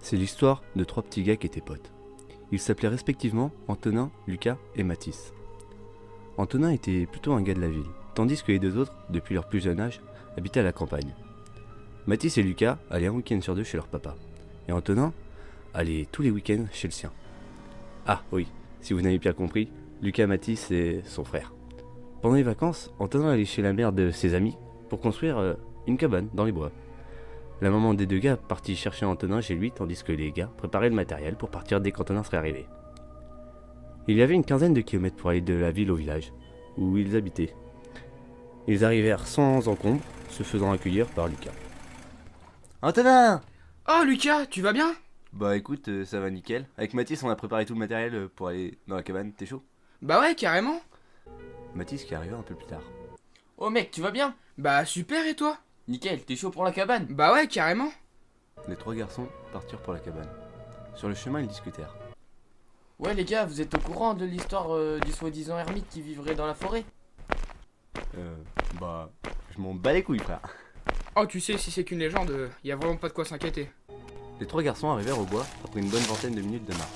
C'est l'histoire de trois petits gars qui étaient potes. Ils s'appelaient respectivement Antonin, Lucas et Mathis. Antonin était plutôt un gars de la ville, tandis que les deux autres, depuis leur plus jeune âge, habitaient à la campagne. Mathis et Lucas allaient un week-end sur deux chez leur papa, et Antonin allait tous les week-ends chez le sien. Ah oui, si vous n'avez pas compris, Lucas Mathis c'est son frère. Pendant les vacances, Antonin allait chez la mère de ses amis pour construire une cabane dans les bois. La maman des deux gars partit chercher Antonin chez lui, tandis que les gars préparaient le matériel pour partir dès qu'Antonin serait arrivé. Il y avait une quinzaine de kilomètres pour aller de la ville au village, où ils habitaient. Ils arrivèrent sans encombre, se faisant accueillir par Lucas. Antonin! Oh Lucas, tu vas bien? Bah écoute, ça va nickel. Avec Mathis, on a préparé tout le matériel pour aller dans la cabane, t'es chaud? Bah ouais, carrément. Mathis qui est arrivé un peu plus tard. Oh mec, tu vas bien? Bah super, et toi? Nickel, t'es chaud pour la cabane? Bah ouais, carrément. Les trois garçons partirent pour la cabane. Sur le chemin, ils discutèrent. Ouais les gars, vous êtes au courant de l'histoire du soi-disant ermite qui vivrait dans la forêt? Bah, je m'en bats les couilles, frère. Oh, tu sais, si c'est qu'une légende, y a vraiment pas de quoi s'inquiéter. Les trois garçons arrivèrent au bois après une bonne vingtaine de minutes de marche.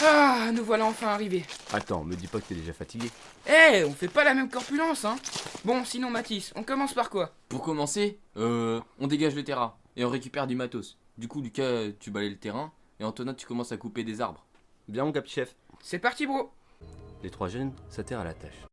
Ah, nous voilà enfin arrivés. Attends, me dis pas que t'es déjà fatigué. Eh, on fait pas la même corpulence, hein. Bon, sinon Mathis, on commence par quoi? Pour commencer, on dégage le terrain et on récupère du matos. Du coup Lucas, tu balayes le terrain et Antonin, tu commences à couper des arbres. Bien mon capi-chef. C'est parti, bro. Les trois jeunes s'attirent à la tâche.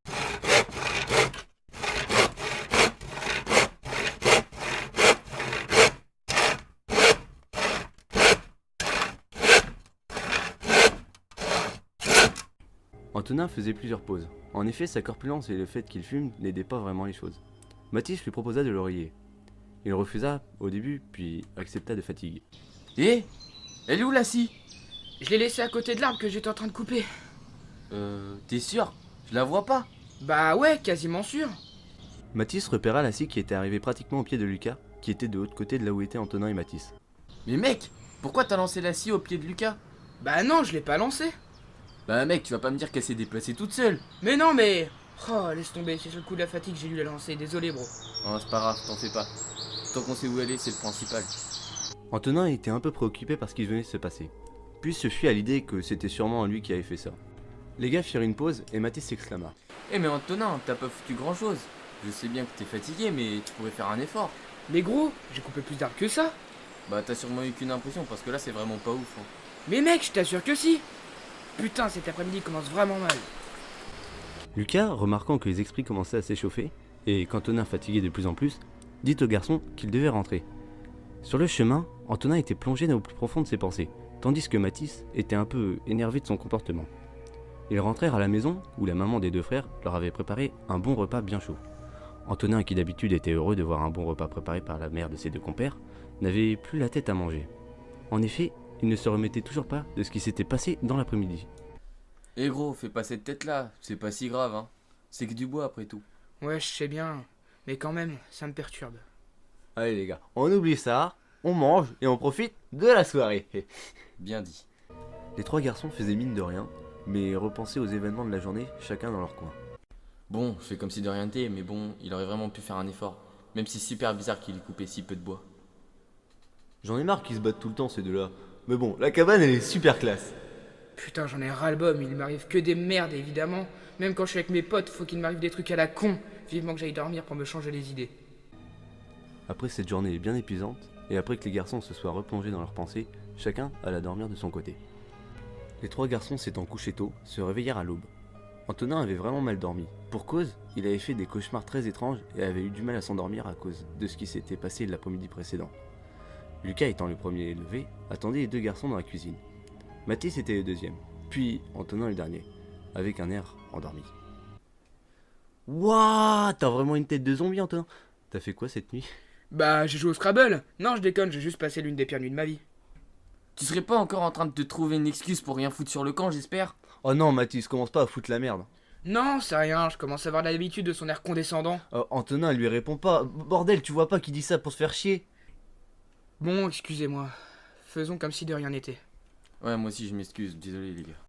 Antonin faisait plusieurs pauses. En effet, sa corpulence et le fait qu'il fume n'aidaient pas vraiment les choses. Mathis lui proposa de l'oreiller. Il refusa au début, puis accepta de fatigue. Eh, elle est où la scie? Je l'ai laissé à côté de l'arbre que j'étais en train de couper. T'es sûr? Je la vois pas. Bah ouais, quasiment sûr. Mathis repéra la scie qui était arrivée pratiquement au pied de Lucas, qui était de l'autre côté de là où étaient Antonin et Mathis. Mais mec, pourquoi t'as lancé la scie au pied de Lucas? Bah non, je l'ai pas lancé. Bah mec, tu vas pas me dire qu'elle s'est déplacée toute seule. Mais non, mais... Oh, laisse tomber, c'est sur le coup de la fatigue j'ai dû la lancer, désolé, bro. Oh, c'est pas grave, t'en fais pas. Tant qu'on sait où elle est, c'est le principal. Antonin était un peu préoccupé par ce qui venait de se passer. Puis se fut à l'idée que c'était sûrement lui qui avait fait ça. Les gars firent une pause et Mathis s'exclama. Eh mais Antonin, t'as pas foutu grand chose. Je sais bien que t'es fatigué, mais tu pourrais faire un effort. Mais gros, j'ai coupé plus d'arbres que ça. Bah t'as sûrement eu qu'une impression parce que là c'est vraiment pas ouf. Hein. Mais mec, je t'assure que si. Putain, cet après-midi commence vraiment mal. Lucas, remarquant que les esprits commençaient à s'échauffer, et qu'Antonin fatiguait de plus en plus, dit au garçon qu'il devait rentrer. Sur le chemin, Antonin était plongé dans le plus profond de ses pensées, tandis que Mathis était un peu énervé de son comportement. Ils rentrèrent à la maison où la maman des deux frères leur avait préparé un bon repas bien chaud. Antonin, qui d'habitude était heureux de voir un bon repas préparé par la mère de ses deux compères, n'avait plus la tête à manger. En effet, il ne se remettait toujours pas de ce qui s'était passé dans l'après-midi. Eh gros, fais pas cette tête là, c'est pas si grave hein. C'est que du bois après tout. Ouais, je sais bien. Mais quand même, ça me perturbe. Allez les gars, on oublie ça, on mange et on profite de la soirée. Bien dit. Les trois garçons faisaient mine de rien, mais repensaient aux événements de la journée, chacun dans leur coin. Bon, je fais comme si de rien n'était, mais bon, il aurait vraiment pu faire un effort. Même si c'est super bizarre qu'il ait coupé si peu de bois. J'en ai marre qu'ils se battent tout le temps ces deux-là. Mais bon, la cabane elle est super classe. Putain, j'en ai ras-le-bol, il m'arrive que des merdes, évidemment. Même quand je suis avec mes potes, faut qu'il m'arrive des trucs à la con. Vivement que j'aille dormir pour me changer les idées. Après cette journée bien épuisante, et après que les garçons se soient replongés dans leurs pensées, chacun alla dormir de son côté. Les trois garçons s'étant couchés tôt, se réveillèrent à l'aube. Antonin avait vraiment mal dormi. Pour cause, il avait fait des cauchemars très étranges et avait eu du mal à s'endormir à cause de ce qui s'était passé l'après-midi précédent. Lucas étant le premier levé, attendait les deux garçons dans la cuisine. Mathis était le deuxième, puis Antonin le dernier, avec un air endormi. Wouah, t'as vraiment une tête de zombie, Antonin. T'as fait quoi cette nuit? Bah, j'ai joué au Scrabble. Non, je déconne, j'ai juste passé l'une des pires nuits de ma vie. Tu serais pas encore en train de te trouver une excuse pour rien foutre sur le camp, j'espère? Oh non, Mathis, commence pas à foutre la merde. Non, c'est rien, je commence à avoir l'habitude de son air condescendant. Antonin, lui répond pas. Bordel, tu vois pas qu'il dit ça pour se faire chier? Bon, excusez-moi. Faisons comme si de rien n'était. Ouais, moi aussi je m'excuse, désolé les gars.